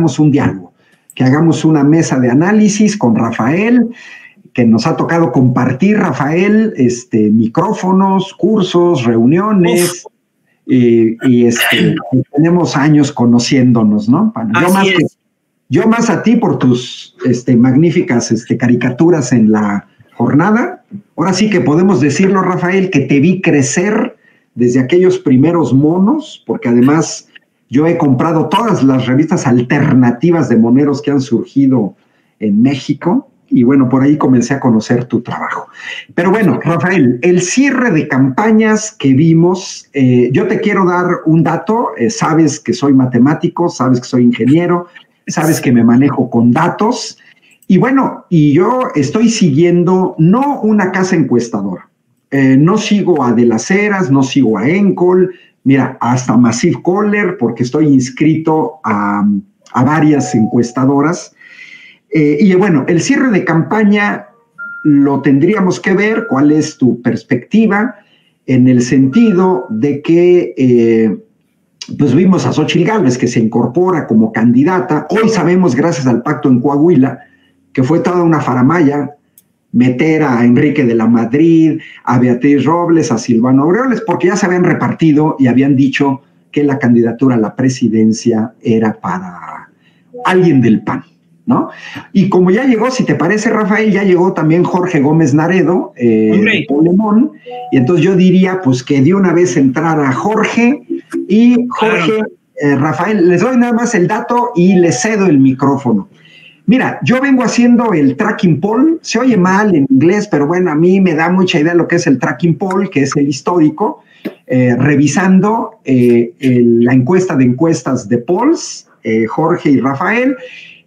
hagamos un diálogo, que hagamos una mesa de análisis con Rafael, que nos ha tocado compartir, Rafael, micrófonos, cursos, reuniones, y tenemos años conociéndonos, ¿no? Bueno, yo más a ti por tus magníficas caricaturas en la jornada. Ahora sí que podemos decirlo, Rafael, que te vi crecer desde aquellos primeros monos, porque además yo he comprado todas las revistas alternativas de moneros que han surgido en México, y bueno, por ahí comencé a conocer tu trabajo. Pero bueno, Rafael, el cierre de campañas que vimos, yo te quiero dar un dato, sabes que soy matemático, sabes que soy ingeniero, sabes que me manejo con datos, y bueno, y yo estoy siguiendo no una casa encuestadora, no sigo a De las Heras, no sigo a Encol, mira, hasta Massive Caller, porque estoy inscrito a varias encuestadoras. Y bueno, el cierre de campaña lo tendríamos que ver, cuál es tu perspectiva, en el sentido de que pues vimos a Xóchitl Gálvez, que se incorpora como candidata. Hoy sabemos, gracias al pacto en Coahuila, que fue toda una faramalla meter a Enrique de la Madrid, a Beatriz Robles, a Silvano Aureoles, porque ya se habían repartido y habían dicho que la candidatura a la presidencia era para alguien del PAN, ¿no? Y como ya llegó, si te parece, Rafael, ya llegó también Jorge Gómez Naredo, de Polemón, y entonces yo diría, pues, que de una vez entrara Jorge, y Jorge, Rafael, les doy nada más el dato y les cedo el micrófono. Mira, yo vengo haciendo el tracking poll, se oye mal en inglés, pero bueno, a mí me da mucha idea lo que es el tracking poll, que es el histórico, revisando la encuesta de encuestas de polls, Jorge y Rafael,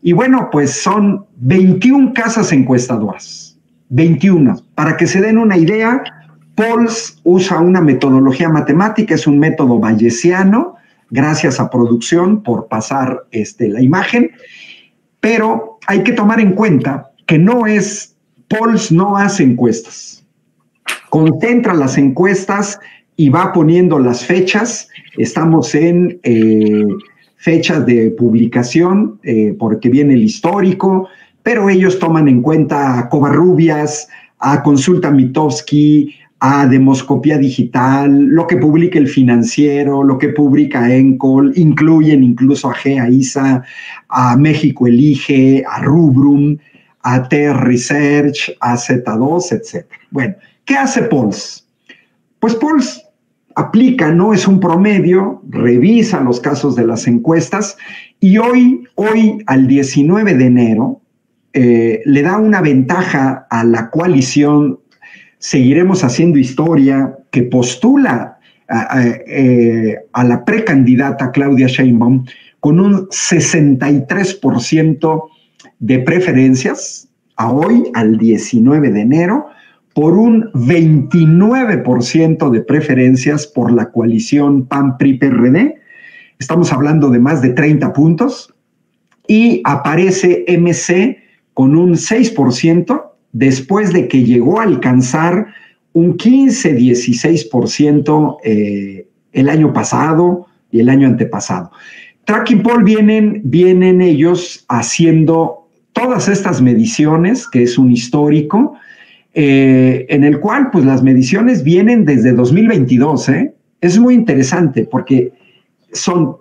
y bueno, pues son 21 casas encuestadoras, 21. Para que se den una idea, Polls usa una metodología matemática, es un método bayesiano, gracias a producción por pasar la imagen, pero hay que tomar en cuenta que Polls no hace encuestas, concentra las encuestas y va poniendo las fechas. Estamos en fechas de publicación, porque viene el histórico, pero ellos toman en cuenta a Covarrubias, a Consulta Mitofsky, a Demoscopía Digital, lo que publica El Financiero, lo que publica Encol, incluyen incluso a GEAISA, a México Elige, a Rubrum, a TR Research, a Z2, etc. Bueno, ¿qué hace Polls? Pues Polls aplica, no es un promedio, revisa los casos de las encuestas y hoy al 19 de enero, le da una ventaja a la coalición Seguiremos Haciendo Historia, que postula a la precandidata Claudia Sheinbaum con un 63% de preferencias, a hoy, al 19 de enero, por un 29% de preferencias por la coalición PAN-PRI-PRD. Estamos hablando de más de 30 puntos. Y aparece MC con un 6%, después de que llegó a alcanzar un 15-16% el año pasado y el año antepasado. Tracking Poll vienen ellos haciendo todas estas mediciones, que es un histórico, en el cual pues las mediciones vienen desde 2022. Es muy interesante porque son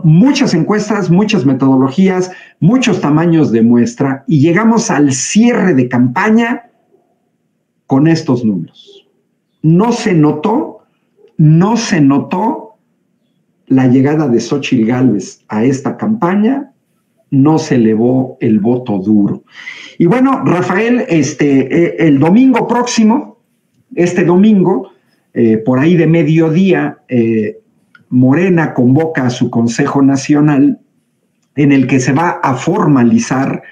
muchas encuestas, muchas metodologías, muchos tamaños de muestra, y llegamos al cierre de campaña con estos números. No se notó la llegada de Xóchitl Gálvez a esta campaña, no se elevó el voto duro. Y bueno, Rafael, el domingo próximo, por ahí de mediodía, Morena convoca a su Consejo Nacional, en el que se va a formalizar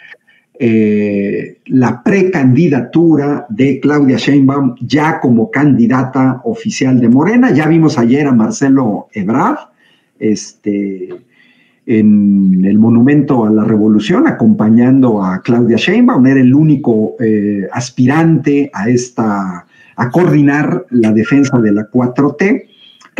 la precandidatura de Claudia Sheinbaum ya como candidata oficial de Morena. Ya vimos ayer a Marcelo Ebrard en el Monumento a la Revolución acompañando a Claudia Sheinbaum. Era el único aspirante a coordinar la defensa de la 4T.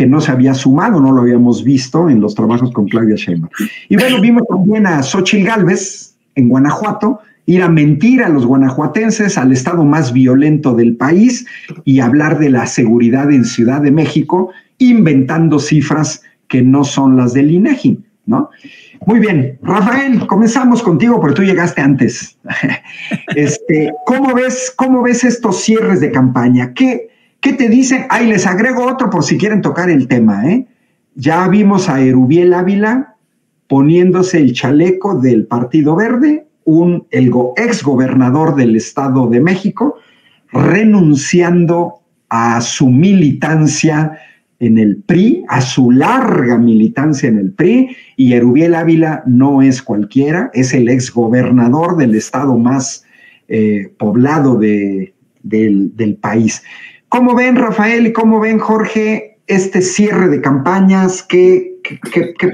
que no se había sumado, no lo habíamos visto en los trabajos con Claudia Sheinbaum. Y bueno, vimos también a Xóchitl Gálvez en Guanajuato, ir a mentir a los guanajuatenses, al estado más violento del país, y hablar de la seguridad en Ciudad de México, inventando cifras que no son las del INEGI, ¿no? Muy bien, Rafael, comenzamos contigo porque tú llegaste antes. ¿Cómo ves estos cierres de campaña? ¿Qué te dicen? Ahí les agrego otro por si quieren tocar el tema, ¿eh? Ya vimos a Erubiel Ávila poniéndose el chaleco del Partido Verde, el ex gobernador del Estado de México, renunciando a su militancia en el PRI, a su larga militancia en el PRI, y Erubiel Ávila no es cualquiera, es el ex gobernador del estado más poblado del país. ¿Cómo ven, Rafael, y cómo ven, Jorge, este cierre de campañas? ¿Qué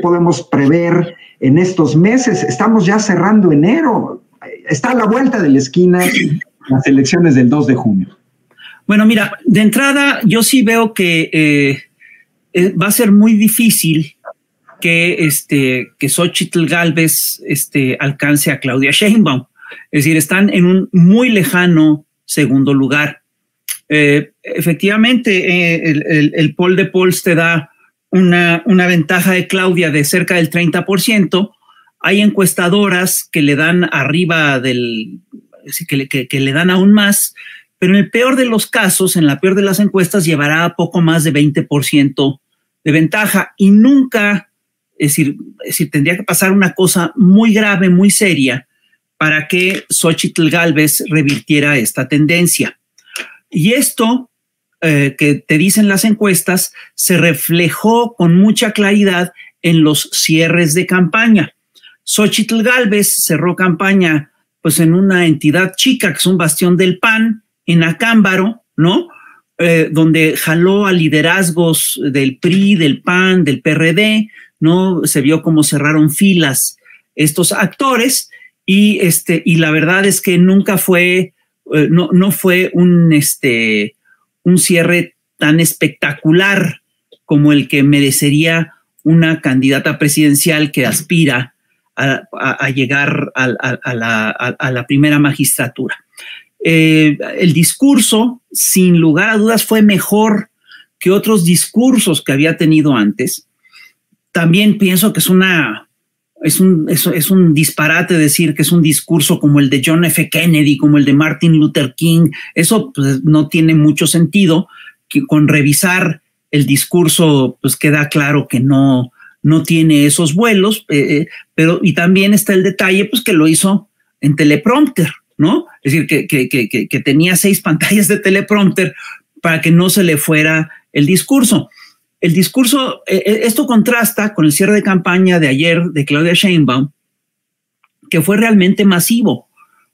podemos prever en estos meses? Estamos ya cerrando enero, está a la vuelta de la esquina las elecciones del 2 de junio. Bueno, mira, de entrada yo sí veo que va a ser muy difícil que Xóchitl Gálvez alcance a Claudia Sheinbaum. Es decir, están en un muy lejano segundo lugar. Efectivamente, el poll de polls te da una ventaja de Claudia de cerca del 30%. Hay encuestadoras que le dan arriba que le dan aún más, pero en el peor de los casos, en la peor de las encuestas, llevará a poco más de 20% de ventaja, y nunca, es decir, tendría que pasar una cosa muy grave, muy seria, para que Xóchitl Gálvez revirtiera esta tendencia. Y esto que te dicen las encuestas se reflejó con mucha claridad en los cierres de campaña. Xóchitl Gálvez cerró campaña pues en una entidad chica, que es un bastión del PAN, en Acámbaro, ¿no? Donde jaló a liderazgos del PRI, del PAN, del PRD, ¿no? Se vio cómo cerraron filas estos actores, y la verdad es que nunca fue, no fue un cierre tan espectacular como el que merecería una candidata presidencial que aspira a llegar a la primera magistratura. El discurso, sin lugar a dudas, fue mejor que otros discursos que había tenido antes. También pienso que es un disparate decir que es un discurso como el de John F. Kennedy, como el de Martin Luther King. Eso pues, no tiene mucho sentido. Que con revisar el discurso, pues queda claro que no tiene esos vuelos, pero y también está el detalle, pues que lo hizo en teleprompter, ¿no? Es decir, que tenía 6 pantallas de teleprompter para que no se le fuera el discurso. El discurso, esto contrasta con el cierre de campaña de ayer de Claudia Sheinbaum, que fue realmente masivo.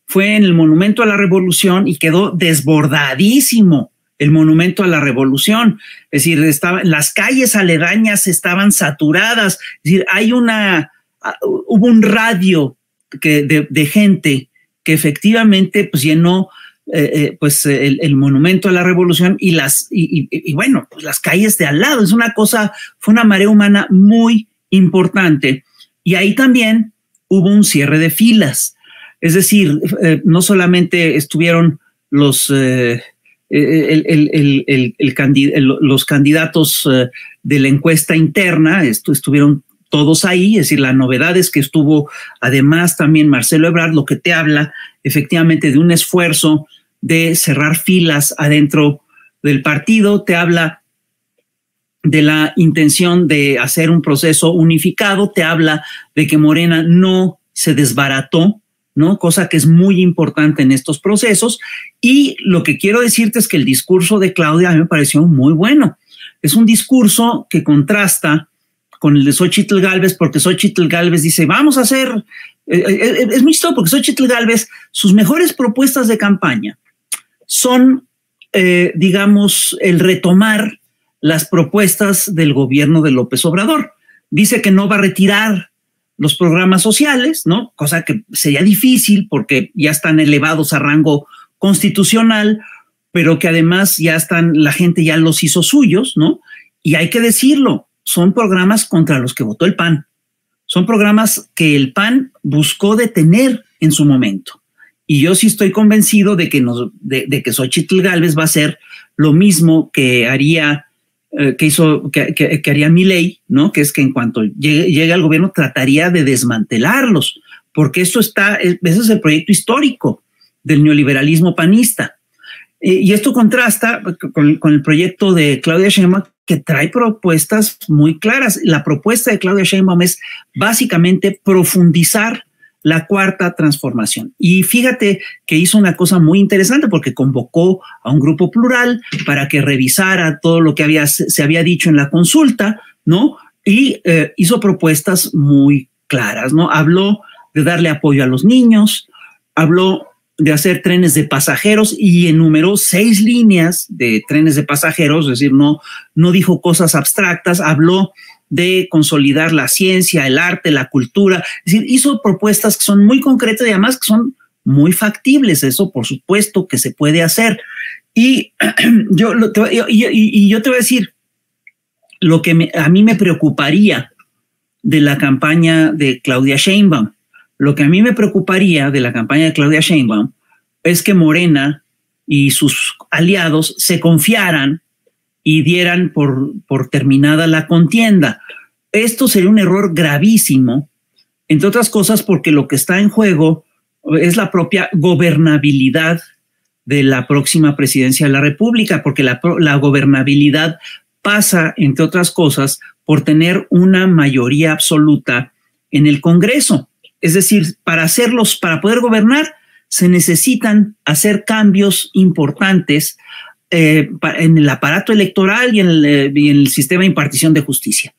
Fue en el Monumento a la Revolución y quedó desbordadísimo el Monumento a la Revolución. Es decir, las calles aledañas estaban saturadas. Es decir, hubo un radio de gente que efectivamente pues llenó el Monumento a la Revolución y bueno, pues las calles de al lado. Fue una marea humana muy importante, y ahí también hubo un cierre de filas. Es decir, no solamente estuvieron los candidatos de la encuesta interna, estuvieron todos ahí. Es decir, la novedad es que estuvo además también Marcelo Ebrard, lo que te habla efectivamente de un esfuerzo de cerrar filas adentro del partido, te habla de la intención de hacer un proceso unificado, te habla de que Morena no se desbarató, ¿no? Cosa que es muy importante en estos procesos. Y lo que quiero decirte es que el discurso de Claudia a mí me pareció muy bueno. Es un discurso que contrasta con el de Xóchitl Gálvez, porque Xóchitl Gálvez dice, vamos a hacer, es muy chistoso porque Xóchitl Gálvez, sus mejores propuestas de campaña son, digamos, el retomar las propuestas del gobierno de López Obrador. Dice que no va a retirar los programas sociales, ¿no? Cosa que sería difícil porque ya están elevados a rango constitucional, pero que además la gente ya los hizo suyos, ¿no? y hay que decirlo, son programas contra los que votó el PAN. Son programas que el PAN buscó detener en su momento. Y yo sí estoy convencido de que Xóchitl Gálvez va a hacer lo mismo que haría que haría Milei, ¿no? Que es que en cuanto llegue al gobierno trataría de desmantelarlos, porque ese es el proyecto histórico del neoliberalismo panista. Y esto contrasta con el proyecto de Claudia Sheinbaum, que trae propuestas muy claras. La propuesta de Claudia Sheinbaum es básicamente profundizar la cuarta transformación. Y fíjate que hizo una cosa muy interesante porque convocó a un grupo plural para que revisara todo lo que se había dicho en la consulta, ¿no? Y hizo propuestas muy claras, ¿no? Habló de darle apoyo a los niños, habló de hacer trenes de pasajeros y enumeró 6 líneas de trenes de pasajeros, es decir, no dijo cosas abstractas, habló de consolidar la ciencia, el arte, la cultura, es decir, hizo propuestas que son muy concretas y además que son muy factibles. Eso, por supuesto, que se puede hacer. Y yo te voy a decir lo que a mí me preocuparía de la campaña de Claudia Sheinbaum. Lo que a mí me preocuparía de la campaña de Claudia Sheinbaum es que Morena y sus aliados se confiaran y dieran por terminada la contienda. Esto sería un error gravísimo, entre otras cosas porque lo que está en juego es la propia gobernabilidad de la próxima presidencia de la República, porque la gobernabilidad pasa, entre otras cosas, por tener una mayoría absoluta en el Congreso. Es decir, para poder gobernar, se necesitan hacer cambios importantes en el aparato electoral y en el sistema de impartición de justicia.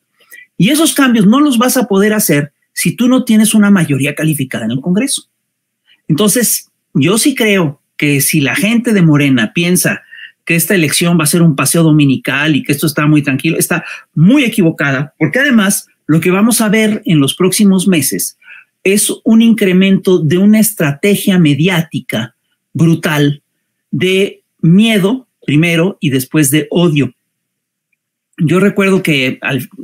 Y esos cambios no los vas a poder hacer si tú no tienes una mayoría calificada en el Congreso. Entonces, yo sí creo que si la gente de Morena piensa que esta elección va a ser un paseo dominical y que esto está muy tranquilo, está muy equivocada, porque además lo que vamos a ver en los próximos meses es un incremento de una estrategia mediática brutal de miedo primero y después de odio. Yo recuerdo que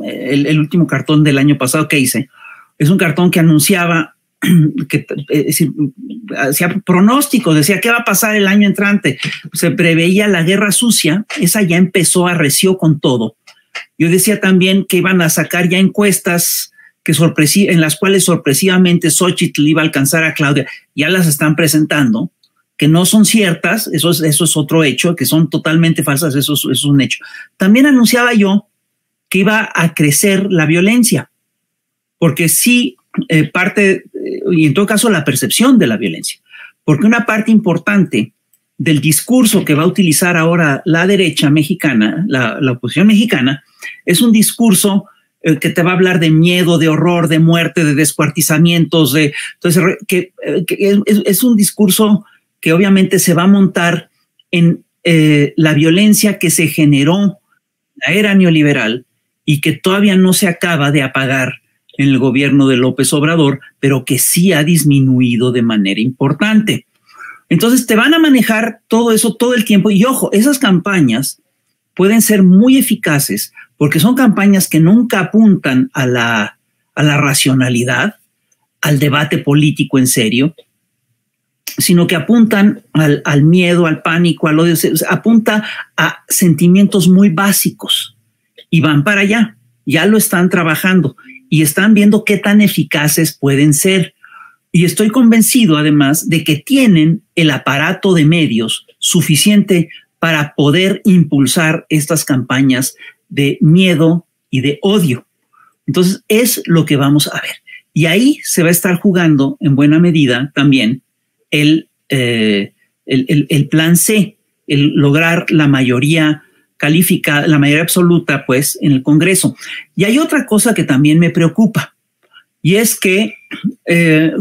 el último cartón del año pasado que hice es un cartón que anunciaba, hacía pronósticos, decía qué va a pasar el año entrante. Se preveía la guerra sucia, esa ya empezó, arreció con todo. Yo decía también que iban a sacar ya encuestas en las cuales sorpresivamente Xóchitl iba a alcanzar a Claudia. Ya las están presentando, que no son ciertas, eso es otro hecho, que son totalmente falsas, eso es un hecho. También anunciaba yo que iba a crecer la violencia, porque sí, y en todo caso la percepción de la violencia, porque una parte importante del discurso que va a utilizar ahora la derecha mexicana, la oposición mexicana, es un discurso que te va a hablar de miedo, de horror, de muerte, de descuartizamientos, entonces es un discurso que obviamente se va a montar en la violencia que se generó en la era neoliberal y que todavía no se acaba de apagar en el gobierno de López Obrador, pero que sí ha disminuido de manera importante. Entonces te van a manejar todo eso todo el tiempo. Y ojo, esas campañas pueden ser muy eficaces porque son campañas que nunca apuntan a la racionalidad, al debate político en serio, sino que apuntan al miedo, al pánico, al odio, apunta a sentimientos muy básicos y van para allá, ya lo están trabajando y están viendo qué tan eficaces pueden ser. Y estoy convencido además de que tienen el aparato de medios suficiente para poder impulsar estas campañas de miedo y de odio. Entonces es lo que vamos a ver. Y ahí se va a estar jugando en buena medida también el plan C, el lograr la mayoría calificada, la mayoría absoluta, pues, en el Congreso. Y hay otra cosa que también me preocupa, y es que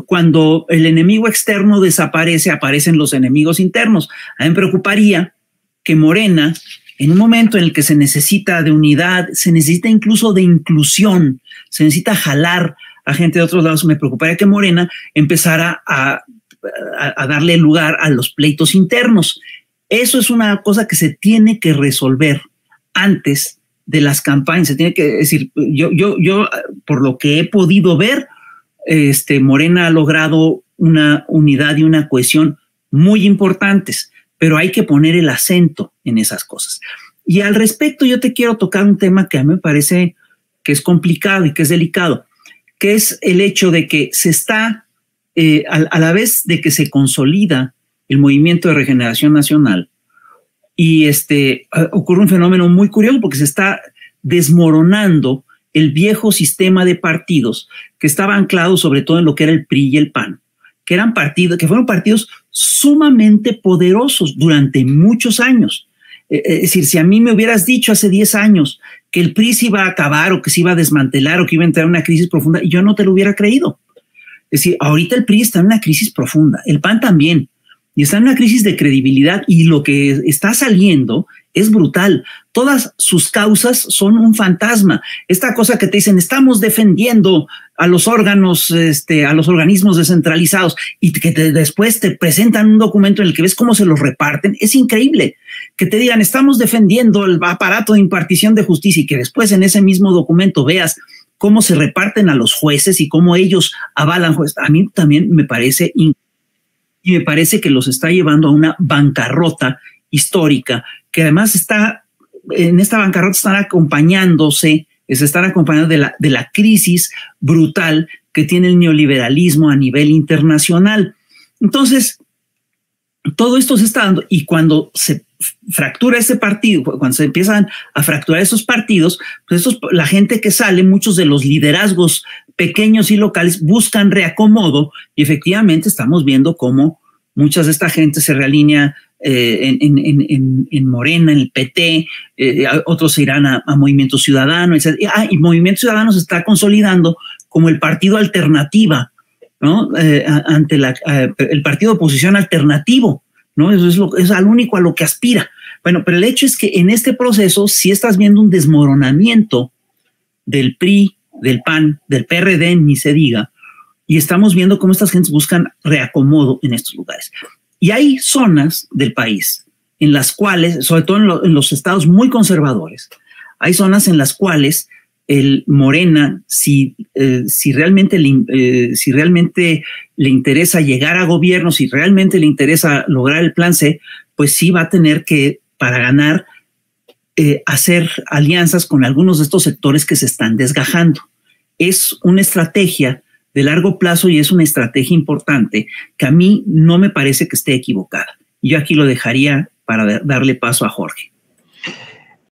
cuando el enemigo externo desaparece, aparecen los enemigos internos. A mí me preocuparía que Morena, en un momento en el que se necesita de unidad, se necesita incluso de inclusión, se necesita jalar a gente de otros lados, me preocuparía que Morena empezara a darle lugar a los pleitos internos. Eso es una cosa que se tiene que resolver antes de las campañas. Se tiene que decir, yo por lo que he podido ver, Morena ha logrado una unidad y una cohesión muy importantes, pero hay que poner el acento en esas cosas. Y al respecto, yo te quiero tocar un tema que a mí me parece que es complicado y que es delicado, que es el hecho de que se está, a la vez de que se consolida el Movimiento de Regeneración Nacional, y ocurre un fenómeno muy curioso porque se está desmoronando el viejo sistema de partidos que estaba anclado sobre todo en lo que era el PRI y el PAN, que fueron partidos sumamente poderosos durante muchos años. Es decir, si a mí me hubieras dicho hace 10 años que el PRI se iba a acabar o que se iba a desmantelar o que iba a entrar en una crisis profunda, yo no te lo hubiera creído. Es decir, ahorita el PRI está en una crisis profunda, el PAN también, y está en una crisis de credibilidad, y lo que está saliendo es brutal. Todas sus causas son un fantasma. Esta cosa que te dicen, estamos defendiendo a los órganos, a los organismos descentralizados, y que después te presentan un documento en el que ves cómo se los reparten, es increíble. Que te digan, estamos defendiendo el aparato de impartición de justicia, y que después en ese mismo documento veas cómo se reparten a los jueces y cómo ellos avalan jueces. A mí también me parece increíble. Y me parece que los está llevando a una bancarrota histórica, que además en esta bancarrota se están acompañando de la crisis brutal que tiene el neoliberalismo a nivel internacional. Entonces, todo esto se está dando, y cuando se fractura ese partido, cuando se empiezan a fracturar esos partidos, pues la gente que sale, muchos de los liderazgos pequeños y locales buscan reacomodo, y efectivamente estamos viendo cómo muchas de esta gente se realinea en Morena, en el PT, otros se irán a Movimiento Ciudadano, etc. Y Movimiento Ciudadano se está consolidando como el partido alternativa, ¿no? Ante el partido de oposición alternativo, ¿no? Eso es al único a lo que aspira. Bueno, pero el hecho es que en este proceso sí estás viendo un desmoronamiento del PRI, del PAN, del PRD, ni se diga, y estamos viendo cómo estas gentes buscan reacomodo en estos lugares. Y hay zonas del país en las cuales, sobre todo en los estados muy conservadores, hay zonas en las cuales el Morena, si realmente le interesa llegar a gobierno, si realmente le interesa lograr el plan C, pues sí va a tener que, para ganar, hacer alianzas con algunos de estos sectores que se están desgajando. Es una estrategia de largo plazo y es una estrategia importante que a mí no me parece que esté equivocada. Yo aquí lo dejaría para darle paso a Jorge.